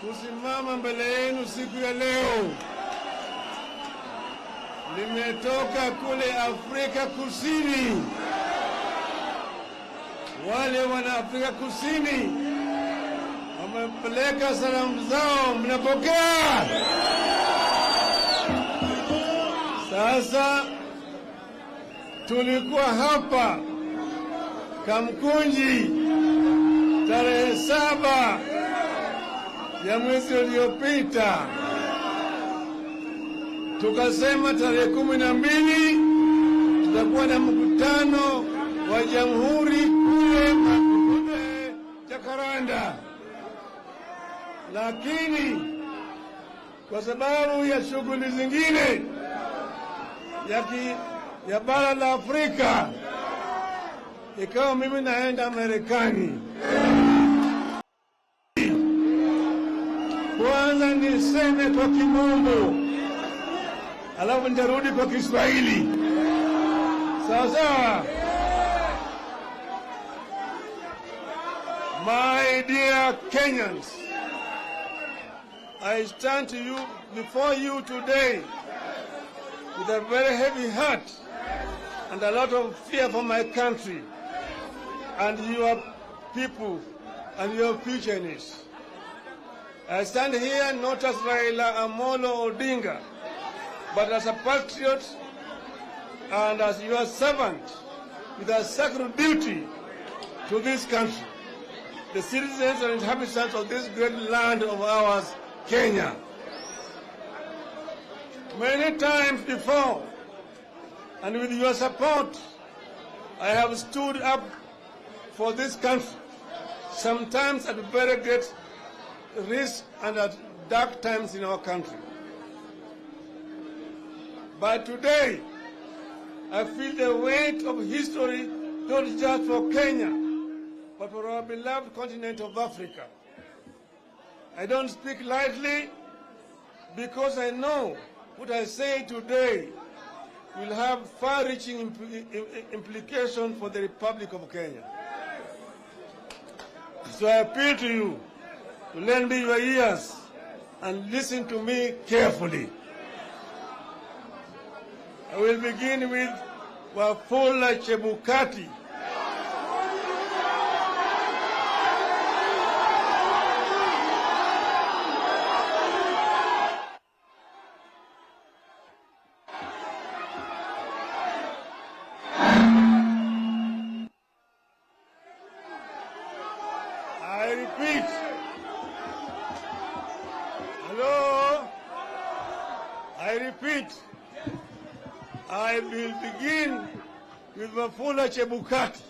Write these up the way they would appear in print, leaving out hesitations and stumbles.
kusimama mbele yenu siku ya leo. Nimetoka kule Afrika Kusini. Wale wana Afrika Kusini wamepeleka salamu zao, mnapokea? Sasa tulikuwa hapa Kamukunji tarehe 7 ya mwezi uliopita, tukasema tarehe 12 tutakuwa na mkutano wa jamhuri kule Jakaranda, lakini kwa sababu ya shughuli zingine ya bara la Afrika ikawa mimi naenda Marekani. Kwanza niseme kwa Kimombo, alafu nitarudi kwa Kiswahili. Sawa. My dear Kenyans, I stand to you before you today with a very heavy heart and a lot of fear for my country and your people and your future needs. I stand here not as Raila Odinga, but as a patriot and as your servant with a sacred duty to this country, the citizens and inhabitants of this great land of ours, Kenya. Many times before, and with your support, I have stood up for this country, sometimes at very great risk and at dark times in our country. But today, I feel the weight of history, not just for Kenya, but for our beloved continent of Africa. I don't speak lightly because I know what I say today will have far-reaching implications for the Republic of Kenya. So I appeal to you to lend me your ears and listen to me carefully. I will begin with Wafula Chebukati. I repeat. Hello? I repeat. I will begin with Wafula Chebukati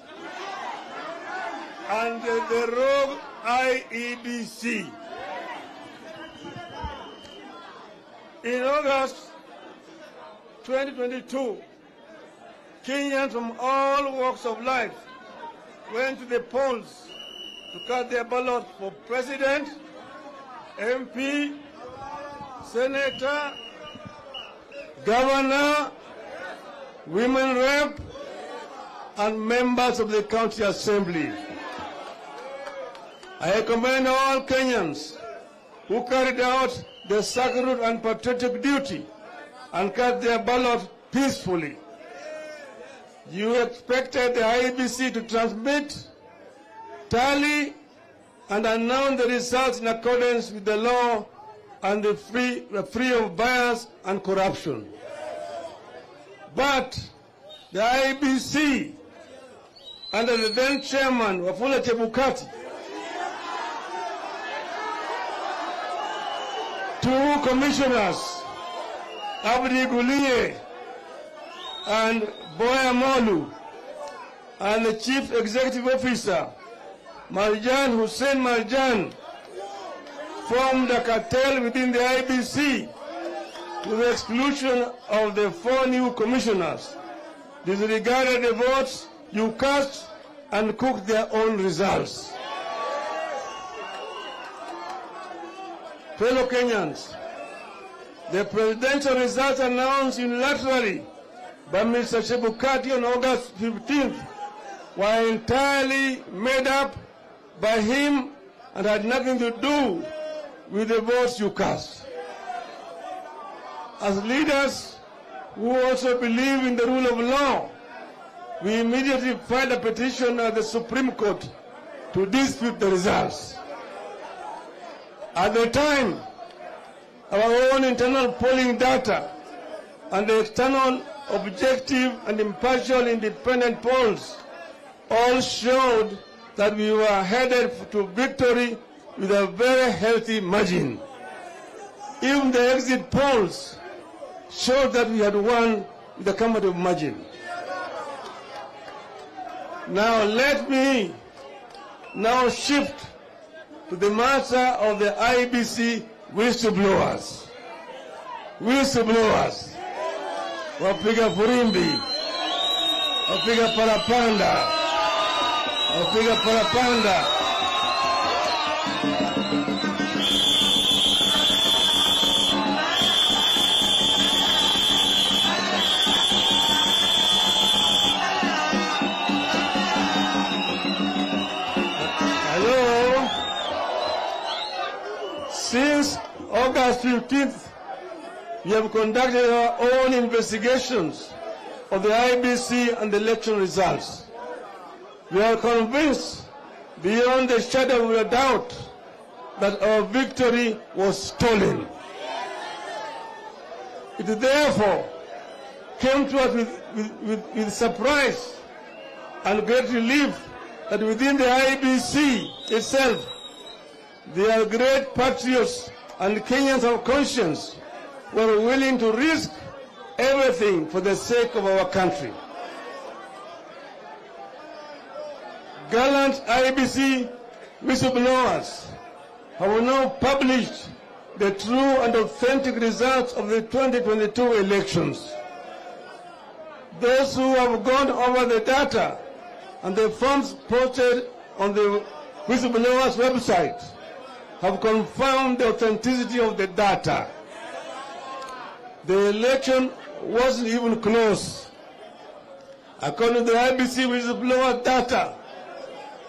and the rogue IEBC. In August 2022, Kenyans from all walks of life went to the polls to cast their ballot for president, MP, senator, governor, women rep, and members of the county assembly. I commend all Kenyans who carried out their sacred and patriotic duty and cast their ballot peacefully. You expected the IEBC to transmit, tally, and announce the results in accordance with the law and the free of bias and corruption. But the IEBC, under the then chairman, Wafula Chebukati, two commissioners, Abdi Gulie and Boya Molu, and the chief executive officer, Marjan Hussein Marjan, formed a cartel within the IEBC with the exclusion of the 4 new commissioners, disregarded the votes you cast and cooked their own results. Fellow Kenyans, the presidential results announced unilaterally by Mr. Chebukati on August 15th were entirely made up by him and had nothing to do with the votes you cast. As leaders who also believe in the rule of law, we immediately filed a petition at the Supreme Court to dispute the results. At the time, our own internal polling data and the external objective and impartial independent polls all showed that we were headed to victory with a very healthy margin. Even the exit polls showed that we had won with a comfortable margin. Now let me now shift to the matter of the IEBC whistleblowers. Whistleblowers. Wapiga furimbi. Wapiga parapanda. Wapiga parapanda. Hello? Since August 15th, we have conducted our own investigations of the IEBC and the election results. We are convinced, beyond the shadow of a doubt, that our victory was stolen. It therefore came to us with surprise and great relief that within the IEBC itself, there are great patriots and Kenyans of conscience who are willing to risk everything for the sake of our country. Gallant IEBC whistleblowers have now published the true and authentic results of the 2022 elections. Those who have gone over the data and the forms posted on the whistleblowers' website have confirmed the authenticity of the data. The election wasn't even close. According to the IEBC whistleblower data,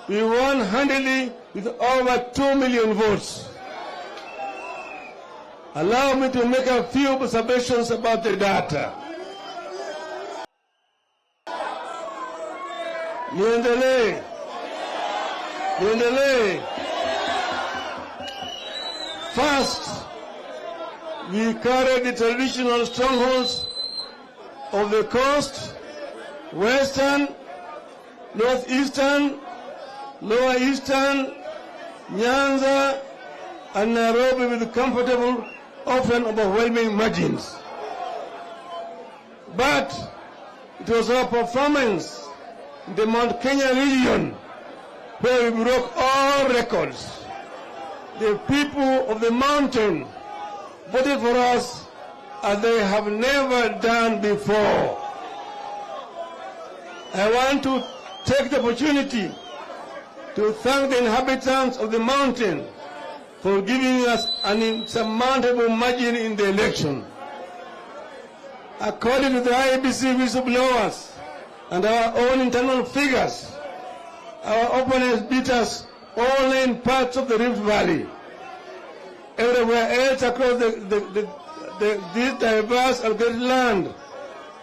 we won handily with over 2 million votes. Allow me to make a few observations about the data. Niendelee. First, we carried the traditional strongholds of the coast, western, northeastern, lower eastern, Nyanza, and Nairobi with comfortable, often overwhelming margins. But it was our performance in the Mount Kenya region where we broke all records. The people of the mountain voted for us as they have never done before. I want to take the opportunity to thank the inhabitants of the mountain for giving us an insurmountable margin in the election. According to the IEBC whistleblowers and our own internal figures, our opponents beat us only in parts of the Rift Valley. Everywhere else across this diverse and great land,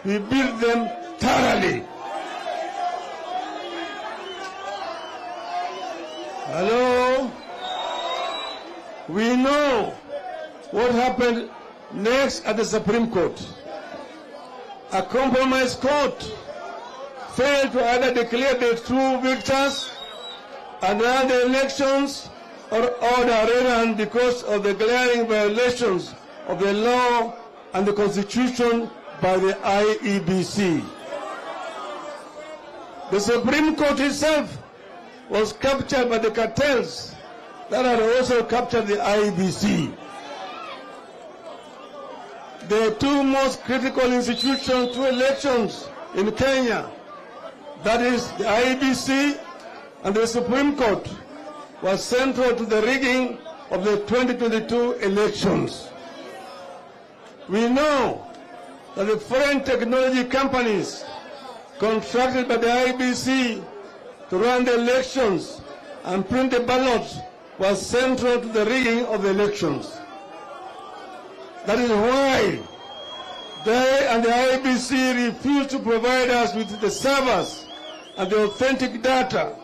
we beat them thoroughly. Hello? We know what happened next at the Supreme Court. A compromise court failed to either declare the true victors and run the elections or order rerun because of the glaring violations of the law and the Constitution by the IEBC. The Supreme Court itself was captured by the cartels that had also captured the IEBC. The two most critical institutions to elections in Kenya, that is the IEBC and the Supreme Court, was central to the rigging of the 2022 elections. We know that the foreign technology companies contracted by the IEBC to run the elections and print the ballots was central to the rigging of the elections. That is why they and the IEBC refused to provide us with the servers and the authentic data,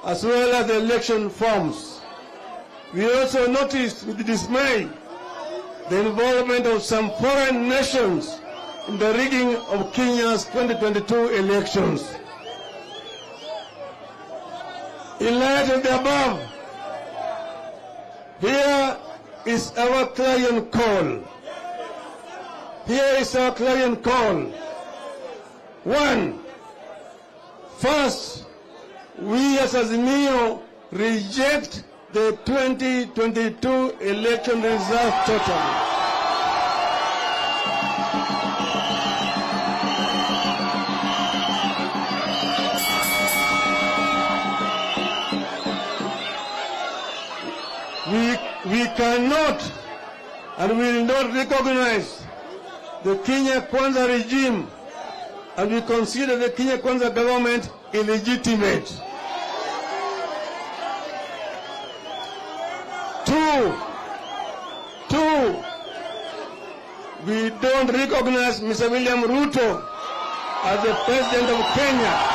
as well as the election forms. We also noticed with dismay the involvement of some foreign nations in the rigging of Kenya's 2022 elections. In light of the above, here is our clarion call. Here is our clarion call. One, first, we as Azimio reject the 2022 election results totally. We cannot and will not recognize the Kenya Kwanza regime, and we consider the Kenya Kwanza government illegitimate. Two, we don't recognize Mr. William Ruto as the president of Kenya.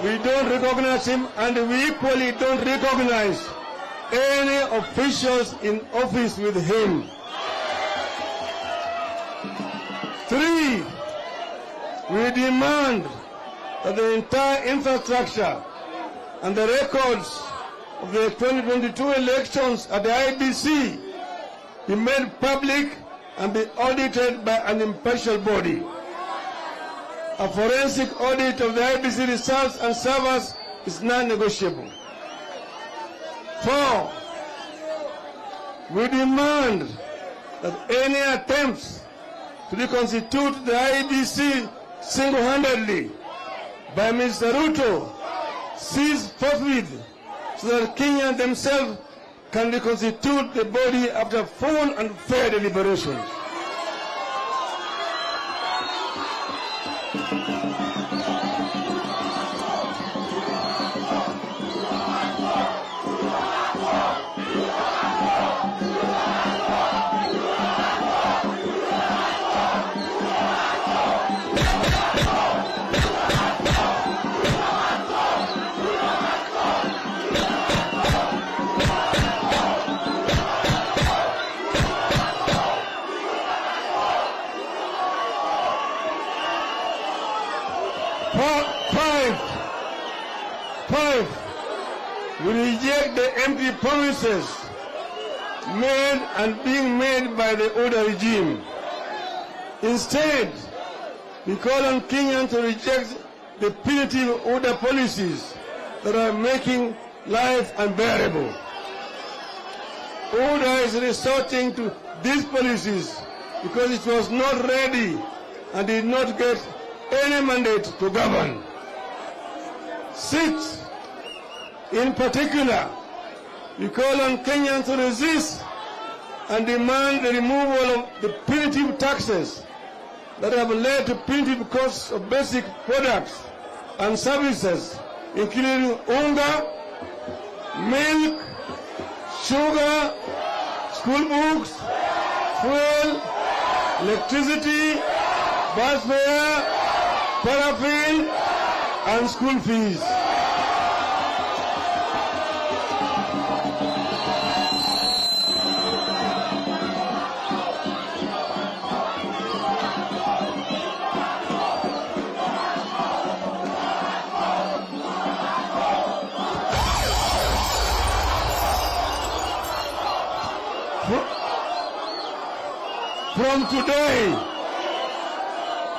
We don't recognize him, and we equally don't recognize any officials in office with him. 3, we demand that the entire infrastructure and the records of the 2022 elections at the IEBC be made public and be audited by an impartial body. A forensic audit of the IEBC results and servers is non-negotiable. 4, we demand that any attempts to reconstitute the IEBC single-handedly by Mr. Ruto cease forthwith, so that Kenyans themselves can reconstitute the body after full and fair deliberations. Five, we reject the empty promises made and being made by the older regime. Instead, we call on Kenyans to reject the punitive order policies that are making life unbearable. Order is resorting to these policies because it was not ready and did not get any mandate to govern. 6, in particular, we call on Kenyans to resist and demand the removal of the punitive taxes that have led to punitive costs of basic products and services, including unga, milk, sugar, school books, fuel, electricity, bus fare, paraffin, and school fees.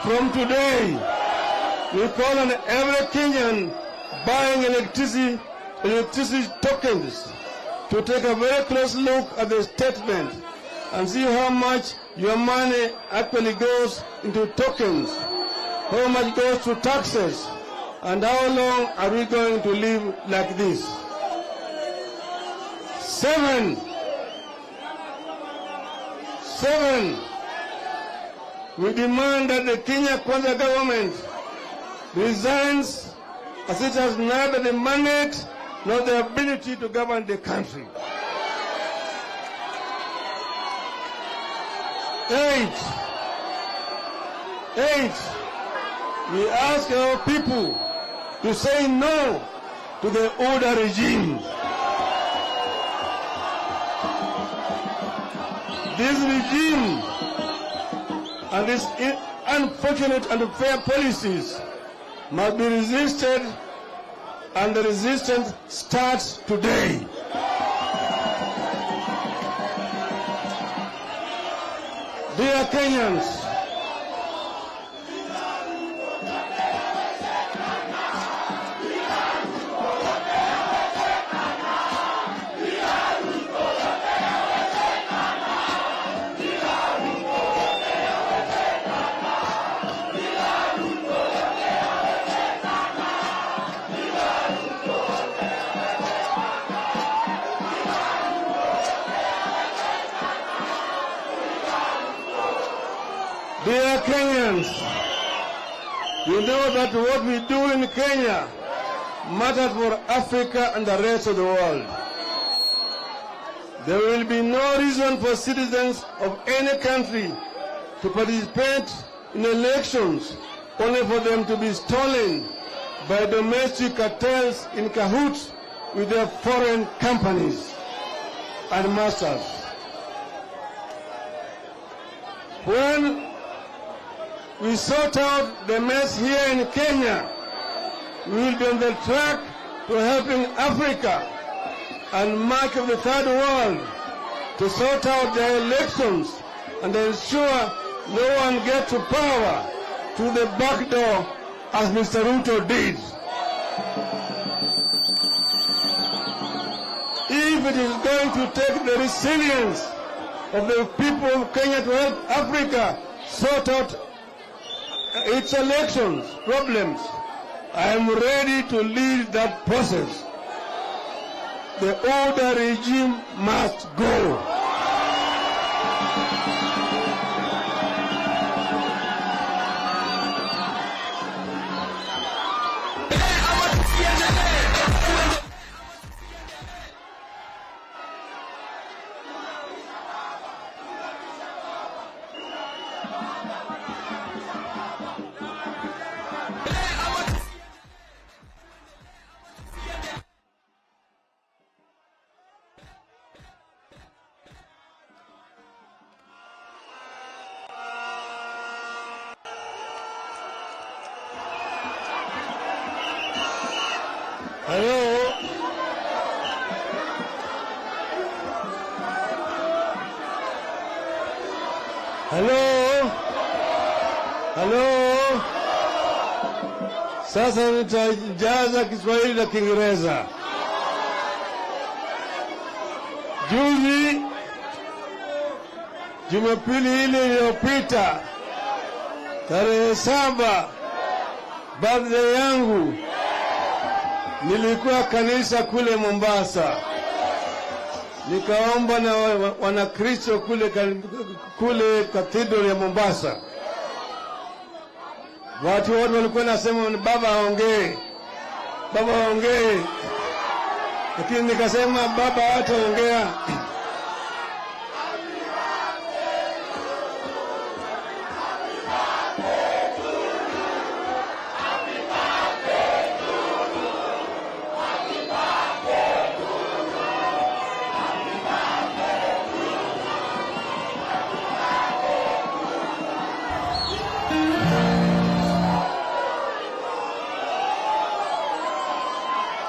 From today, We call on every Kenyan buying electricity tokens to take a very close look at the statement and see how much your money actually goes into tokens, how much goes to taxes, and how long are we going to live like this? 7. We demand that the Kenya Kwanza government resigns, as it has neither the mandate nor the ability to govern the country. 8. We ask our people to say no to the older regime. This regime and its unfortunate and unfair policies must be resisted, and the resistance starts today. Dear Kenyans, dear Kenyans, you know that what we do in Kenya matters for Africa and the rest of the world. There will be no reason for citizens of any country to participate in elections only for them to be stolen by domestic cartels in cahoots with their foreign companies and masters. When we sort out the mess here in Kenya, we will be on the track to helping Africa and much of the third world to sort out their elections and ensure no one gets to power through the back door as Mr. Ruto did. If it is going to take the resilience of the people of Kenya to help Africa sort out its elections problems, I am ready to lead that process. The older regime must go. Hello? Hello? Hello? Sasa nitajaza Kiswahili na Kiingereza. Juzi, Jumapili ile iliyopita, tarehe 7, birthday yangu, nilikuwa kanisa kule Mombasa. Nikaomba na wanakristo kule cathedral ya Mombasa. Watu wote walikuwa nasema baba aongee. Baba aongee. Lakini nikasema baba hataongea.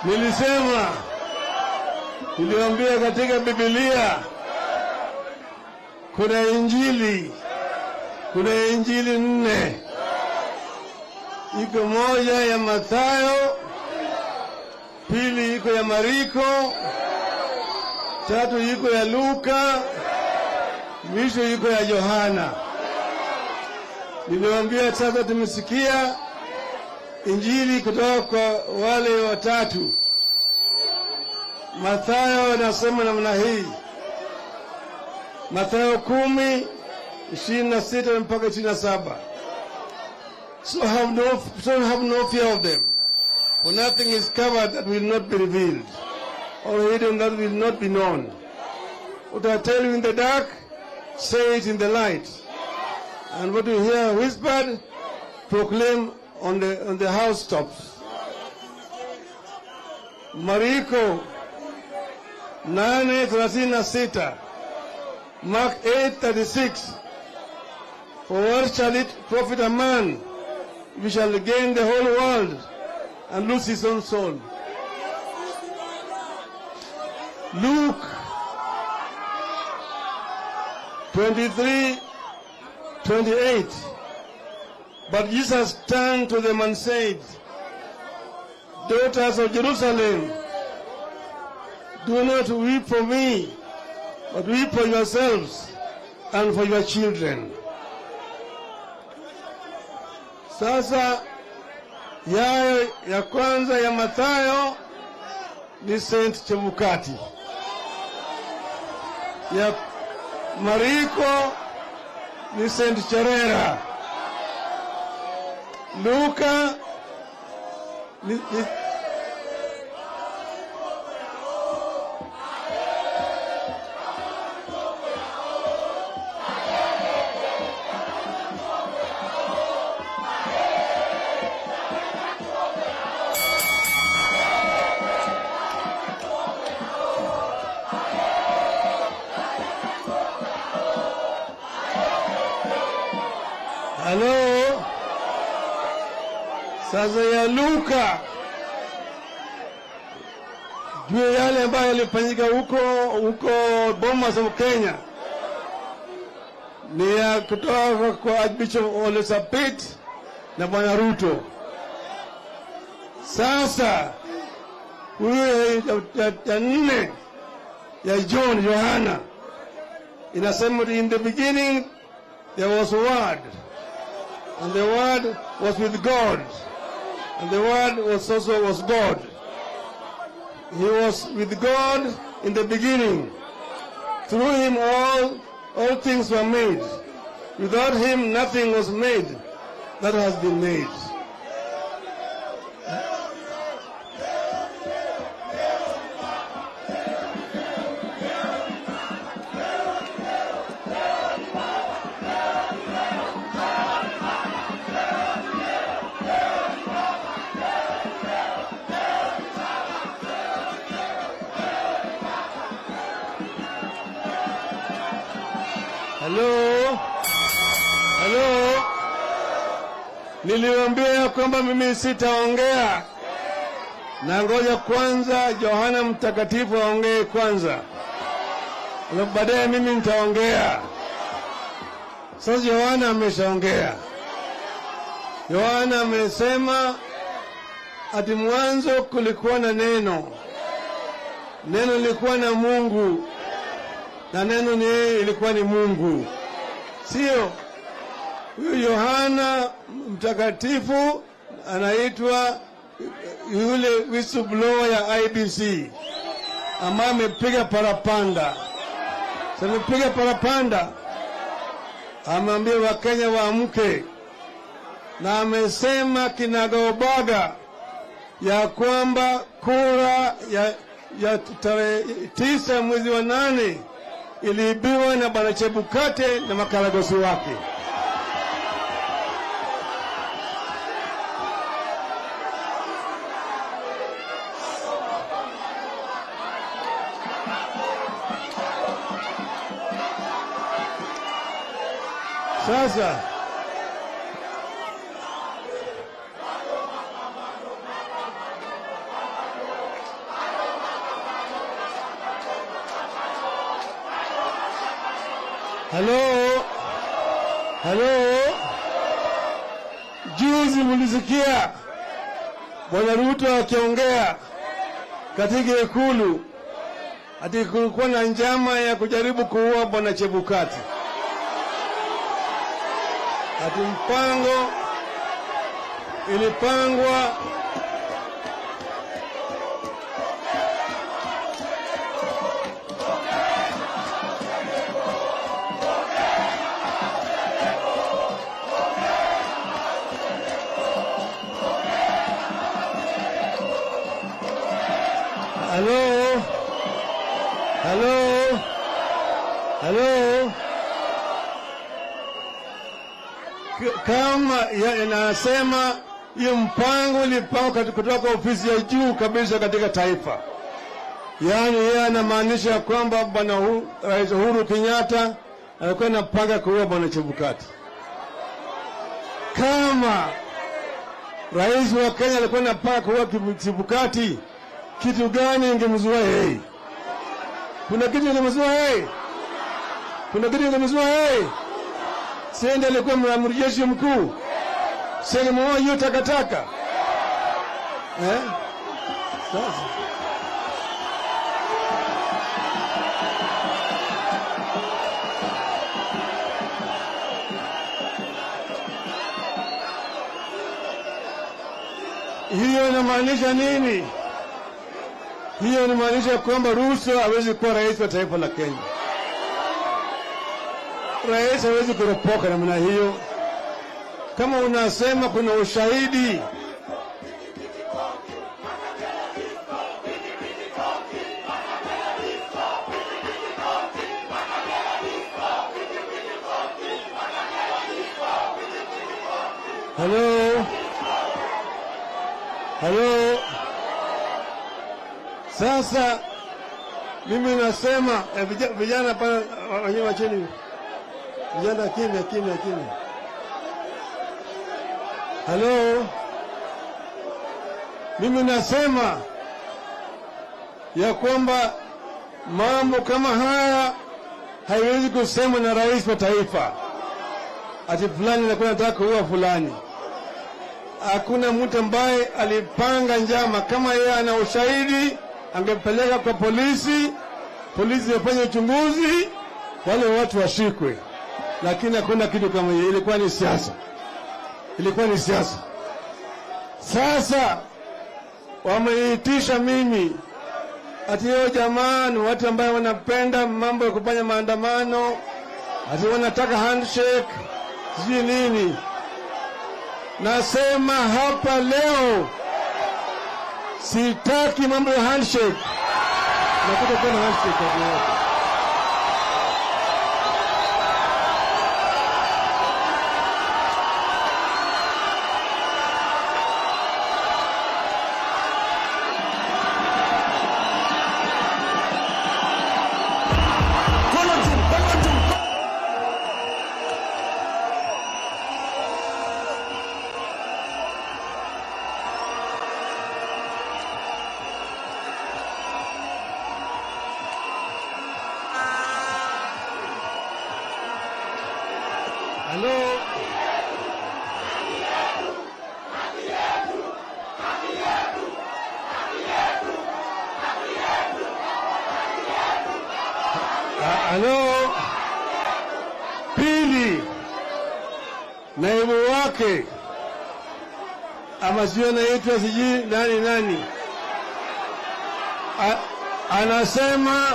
Nilisema, niliambia katika Biblia kuna injili 4. iko moja ya Mathayo, pili iko ya Mariko, tatu iko ya Luka, mwisho iko ya Yohana. Niliwaambia sasa tumesikia Injili kutoka kwa wale watatu. Mathayo anasema namna hii. Mathayo 10:26 mpaka 27. So have no fear of them. For nothing is covered that will not be revealed, or hidden that will not be known. What I tell you in the dark, say it in the light. And what you hear whispered, proclaim on the housetops. Mariko 8:36, Mark 8:36. For what shall it profit a man if he shall gain the whole world and lose his own soul? Luke 23:28. But Jesus turned to them and said, Daughters of Jerusalem, do not weep for me, but weep for yourselves and for your children. Sasa yayo ya kwanza ya Mathayo ni Saint Chebukati. Ya Mariko ni Saint Cherera. Luka ni Hello. Sasa ya Luka juu yale ambayo yalifanyika huko Bomas of Kenya ni ya kutoka kwa Archbishop Ole Sapit na Bwana Ruto. Sasa huyo ya nne ya Yohana inasema in the beginning there was a word, and the word was with God, and the word was God. He was with God in the beginning. Through him all things were made. Without him nothing was made that has been made. Hello. Niliwaambia kwamba mimi sitaongea. Na ngoja kwanza Yohana Mtakatifu aongee kwanza. Na baadaye mimi nitaongea. Sasa Yohana ameshaongea. Yohana amesema ati mwanzo kulikuwa na neno. Neno lilikuwa na Mungu. Na neno ilikuwa ni Mungu. Sio? Huyu Yohana Mtakatifu anaitwa yule whistleblower ya IEBC ambaye amepiga parapanda. Sasa amepiga parapanda. Ameambia Wakenya waamke. Na amesema kinagaubaga ya kwamba kura ya tarehe 9 mwezi wa 8 iliibiwa na Bwana Chebukati na makaragosi wake. Sasa Hello. Juzi Juzi mulisikia Bwana Ruto akiongea katika Ikulu ati kulikuwa na njama ya kujaribu kuua Bwana Chebukati. Ati mpango ilipangwa Hello. Kama inasema hiyo mpango ulipangwa kutoka ofisi ya juu kabisa katika taifa. Yaani yeye anamaanisha kwamba Bwana Rais Uhuru Kenyatta alikuwa anapanga kuua Bwana Chebukati. Kama Rais wa Kenya alikuwa anapanga kuua Chebukati, kitu gani ingemzua yeye? Kuna kitu ingemzua yeye? Kuna kitu ingemzua yeye? Sende alikuwa amiri jeshi mkuu. Sende mwa hiyo takataka. Sasa hiyo inamaanisha nini? Hiyo inamaanisha kwamba Ruto hawezi kuwa rais wa taifa la Kenya. Rais hawezi kuropoka namna hiyo. Kama unasema kuna ushahidi, Hello. Sasa mimi nasema vijana pale wenyewe chini. Vijana kimya. Hello. Mimi nasema ya kwamba mambo kama haya haiwezi kusemwa na rais wa taifa. Ati fulani anakuwa anataka kuua fulani. Hakuna mtu ambaye alipanga njama. Kama yeye ana ushahidi angepeleka kwa polisi wafanye uchunguzi, wale watu washikwe. Lakini hakuna kitu kama hiyo. Ilikuwa ni siasa. Sasa wameitisha mimi ati yao jamani, watu ambao wanapenda mambo ya kufanya maandamano, ati wanataka handshake, sijui nini. Nasema hapa leo sitaki mambo ya handshake. Nataka kuna handshake hapo. Hello. Pili, naibu wake ama sio naitwa sijui nani anasema,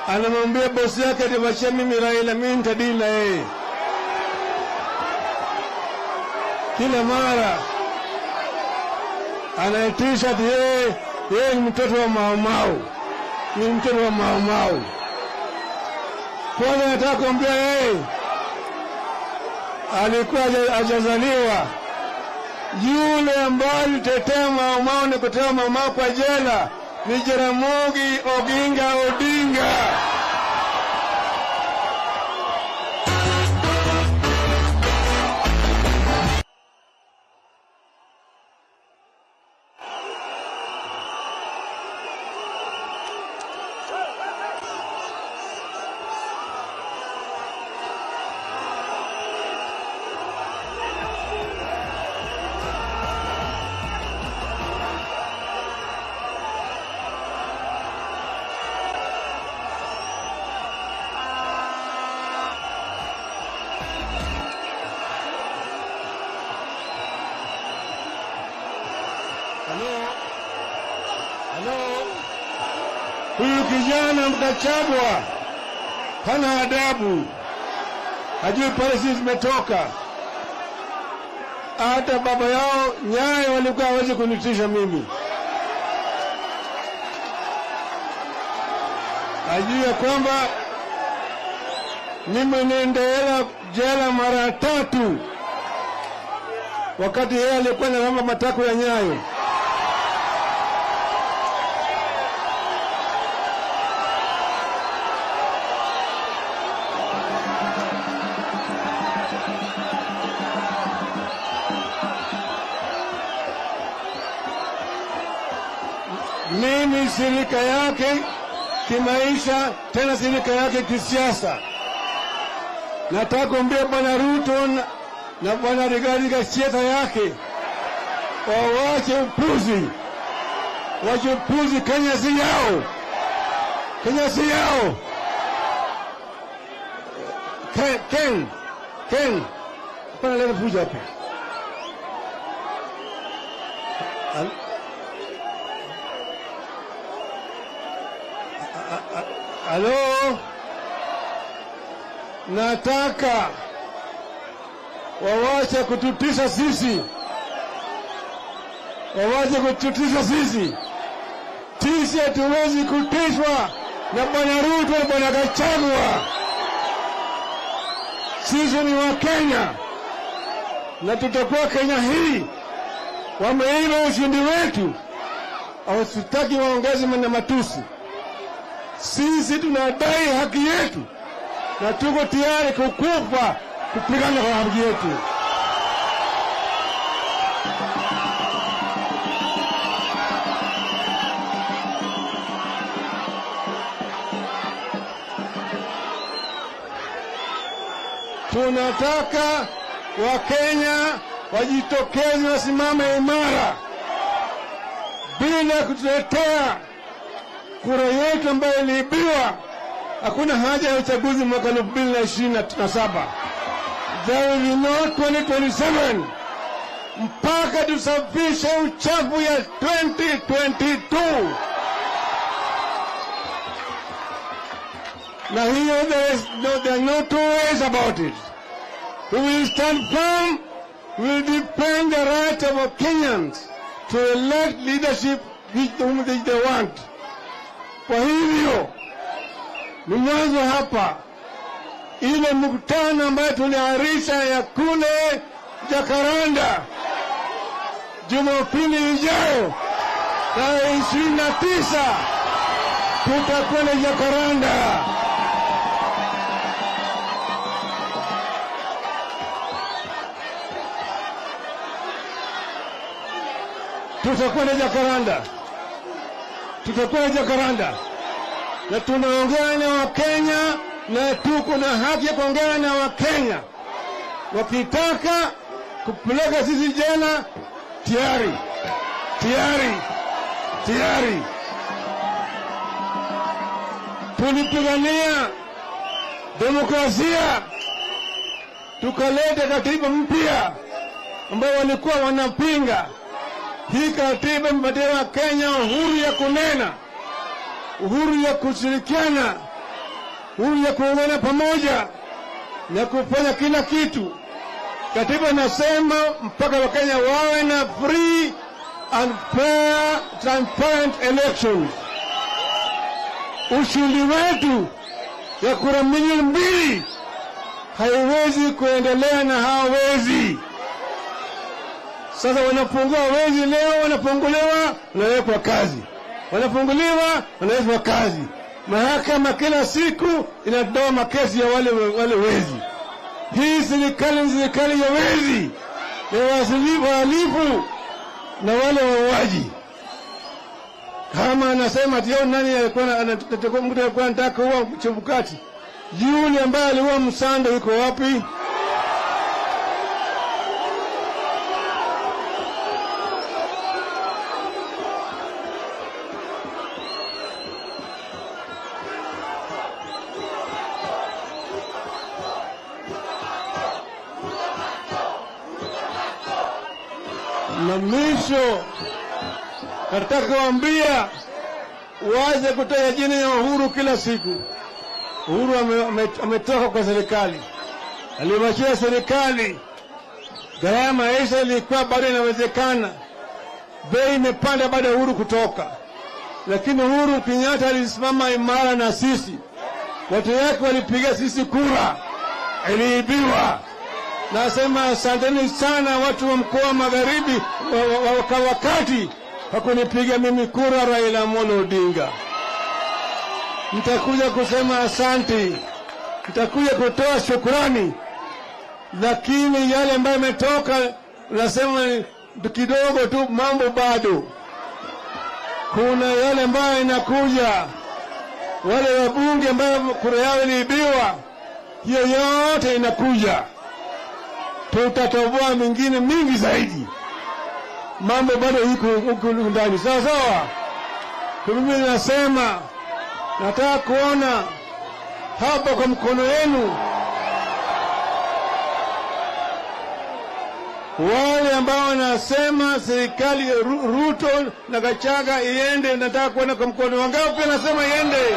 anamwambia bosi yake atawachia mimi Raila, mimi nitadili na yeye. Kila mara anaitisha yeye ni mtoto wa Maumau. Kwa nataka kuambia yeye alikuwa hajazaliwa. Yule ambaye alitetea Maumau na kutoa Maumau kwa jela ni Jaramogi Oginga Odinga. Huyu kijana Gachagua hana adabu, hajui pale sisi tumetoka. Hata baba yao Nyayo walikuwa hawezi kunitisha mimi. Hajui ya kwamba mimi nilienda jela mara 3 wakati yeye alikuwa na mambo matako ya Nyayo. Mimi shirika yake kimaisha, tena shirika yake kisiasa. Nataka kuambia Bwana Ruto na Bwana Rigathi Gachagua yake waache upuzi. Waache upuzi. Kenya si yao. Kenya si yao. Ken. Pana leo fuja hapa. Halo, nataka wawache kututisha sisi. Wawache kututisha sisi. Sisi hatuwezi kutishwa na Bwana Ruto na Bwana Gachagua. Sisi ni wa Kenya na tutakuwa Kenya hii. Wameiba ushindi wetu, hawataki waongeze na matusi. Sisi tunadai haki yetu na tuko tayari kukufa kupigana kwa haki yetu. Tunataka Wakenya wajitokeze, wasimame imara bila kutuletea kura yetu ambayo iliibiwa. Hakuna haja ya uchaguzi mwaka 2027. There will be no 2027 mpaka tusafishe uchafu ya 2022. Na hiyo there are no two ways about it. We will stand firm. We will defend the right of Kenyans to elect leadership whom they want. Kwa hivyo ni mwanzo hapa, ile mkutano ambayo tuliahirisha ya kule Jakaranda Jumapili ijayo tarehe 29 tutakwenda Jakaranda. Tutakwenda Jakaranda na tunaongea na Wakenya na tuko na haki ya kuongea na Wakenya. Wakitaka kupeleka sisi jela, tayari. Tulipigania demokrasia, tukaleta katiba mpya ambayo walikuwa wanapinga. Hii katiba imepatia Kenya uhuru ya kunena, uhuru ya kushirikiana, uhuru ya kuungana pamoja na kufanya kila kitu. Katiba inasema mpaka Wakenya wawe na free and fair transparent elections. Ushindi wetu ya kura milioni 2 haiwezi kuendelea na hawezi. Sasa wanafungua wezi leo, wanafunguliwa, wanawekwa kazi. Wanafunguliwa, wanawekwa kazi. Mahakama kila siku inatoa makesi ya wale wezi. Hii serikali ni serikali ya wezi, ya wahalifu na wale wauaji. Kama anasema ati nani alikuwa anataka kuua Chebukati, yule ambaye aliua Msando yuko wapi? Na mwisho nataka kuambia waje kutoa jina ya Uhuru kila siku. Uhuru ametoka kwa serikali, aliwachia serikali, gharama maisha ilikuwa bado inawezekana, bei imepanda baada ya Uhuru kutoka, lakini Uhuru Kenyatta alisimama imara na sisi, watu yake walipiga sisi kura, iliibiwa. Nasema asanteni sana watu wa mkoa Magharibi wakati hakunipiga mimi kura Raila Odinga. Nitakuja kusema asante, nitakuja kutoa shukrani, lakini yale ambayo yametoka nasema kidogo tu, mambo bado. Kuna yale ambayo inakuja, wale wabunge ambao kura yao iliibiwa, hiyo yote inakuja. Tutatoboa mingine mingi zaidi, mambo bado huko ndani. Sawa sawa. Mimi nasema nataka kuona hapa kwa mkono wenu wale ambao wanasema serikali Ruto na Gachagua iende. Nataka kuona kwa mkono wangapi nasema iende.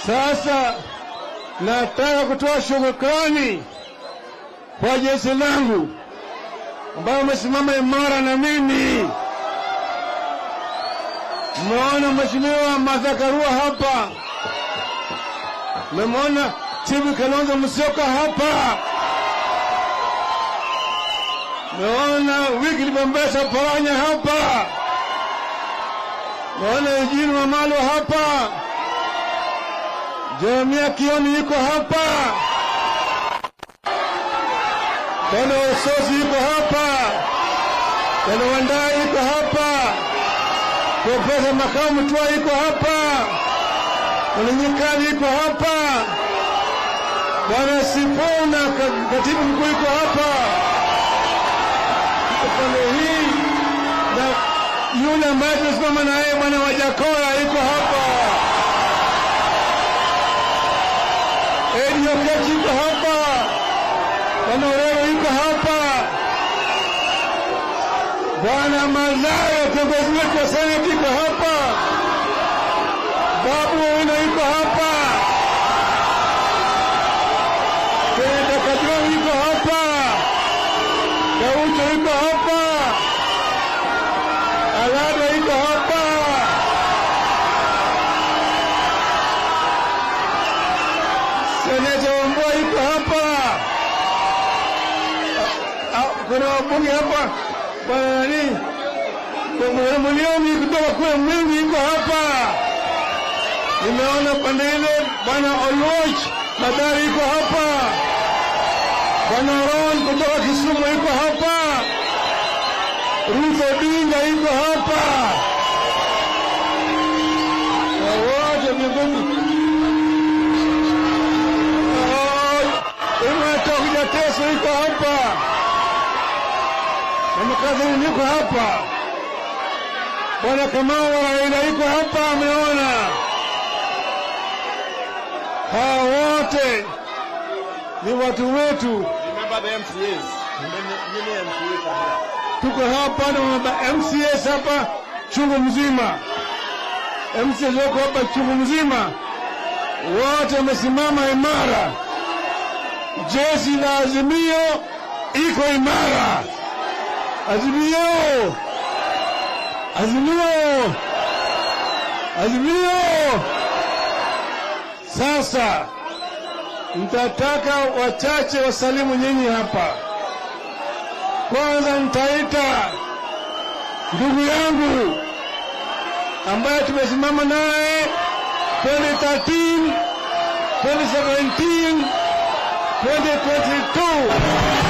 Sasa nataka kutoa shukrani kwa jeshi langu ambao wamesimama imara na mimi. Mmeona Mheshimiwa Martha Karua hapa, mmemwona Chief Kalonzo Musyoka hapa, mmeona Riggy Paranya hapa, mmeona Eugene Wamalwa hapa, Jeremia Kioni yuko hapa, Bwana Ososi yuko hapa, Bwana Wandai yuko hapa, Profesa Makamu Tua yuko hapa, Bwana Nyikali yuko hapa, Bwana Sipona katibu mkuu yuko hapa. Kwa hii na yule ambaye tunasimama naye Bwana Wajakoya yuko hapa. Edio Kechi yuko hapa, Bwana Orero yuko hapa, Bwana Mazayo kiongozi wetu wa Senate yuko hapa, Babu Owino yuko hapa, Kenda Kadro yuko hapa, Gaucho yuko hapa, Alado yuko hapa, Seneta Wambua yuko hapa, kuna wabunge hapa, Bwana nani, Bwana Muliomi kutoka kule Mwingi yuko hapa, nimeona pande ile Bwana Oloch Madari yuko hapa, Bwana Ron kutoka Kisumu yuko hapa, Ruto Odinga yuko hapa, wote viongozi Umetoka Teso yuko hapa, Mkazi yuko hapa, Bwana Kamau Raila yuko hapa. Ameona hao wote ni watu wetu. Tuko hapa na MCS hapa chungu mzima, MCS wako hapa chungu mzima, wote wamesimama imara. Jeshi la Azimio iko imara. Azimio, Azimio, Azimio. Sasa nitataka wachache wasalimu nyinyi hapa. Kwanza nitaita ndugu yangu ambaye tumesimama naye 2013, 2017, 2022.